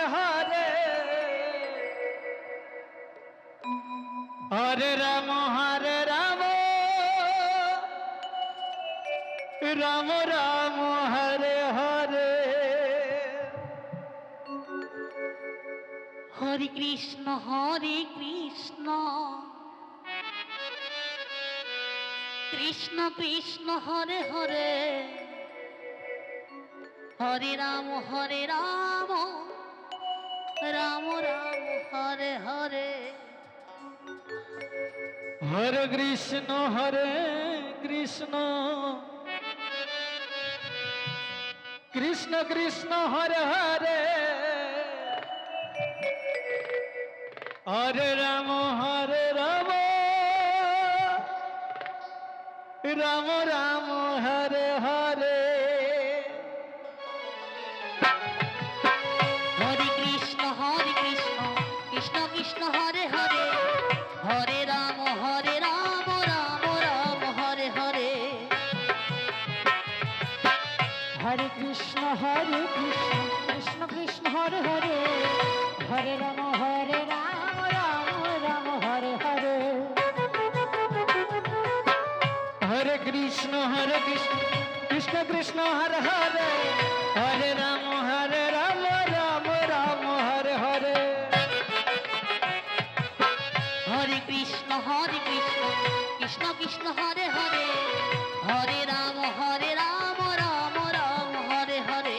Hare Hare Ram Hare Ram Ram Ram Hare Hare Hare Krishna Krishna Krishna Hare Hare Hare Ram Ram Ram Hare Hare Hare Krishna Krishna Krishna Hare Hare Hare Ram Ram Ram Hare Hare Hare Krishna Krishna Krishna Hare Hare Hare Ram Ram Ram Hare Hare Hare Krishna Krishna Krishna Hare Hare Hare Ram Ram Ram Hare Hare Hare Krishna Krishna Krishna Hare Hare Hare Ram Ram Ram Hare Hare Hare Krishna Krishna Krishna Hare Hare Hare Ram Ram Ram Hare Hare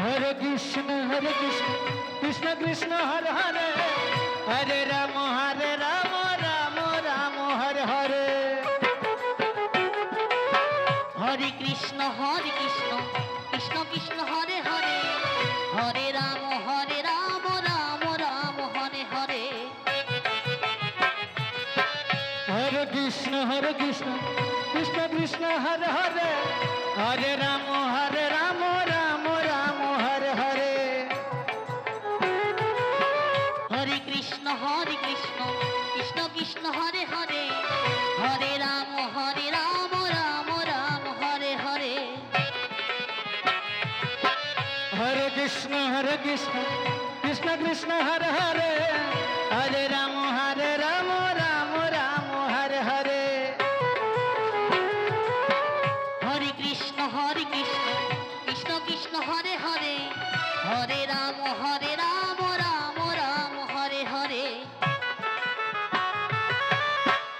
Hare Krishna Krishna Krishna Hare Hare Hare Ram Ram Ram Hare Hare Hare Krishna Krishna Krishna Hare Hare Hare Ram Ram Ram Hare Hare Hare Krishna Krishna Krishna Hare Hare Hare Ram Ram Ram Hare Hare Hare Krishna Krishna Krishna Hare Hare Hare Ram Ram Ram Hare Hare Hare Krishna Krishna Krishna Hare Hare Hare Ram Ram Ram Hare Hare Hare Krishna Krishna Krishna Hare Hare Hare Ram Ram Ram Hare Hare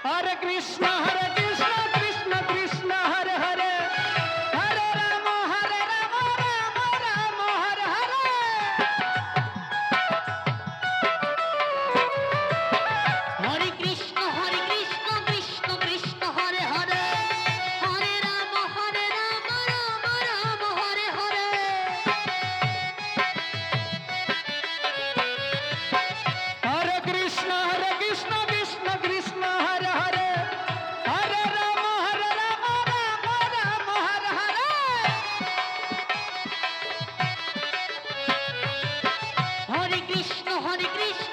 Hare Krishna Krishna Krishna Hare Hare Hare Ram Ram Ram Hare Hare Hare Krishna Krishna Krishna Hare Hare Hare Ram Ram Ram Hare Hare Hare Krishna Krishna Krishna Hare Hare Hare Ram Ram Hare Hare Hare Krishna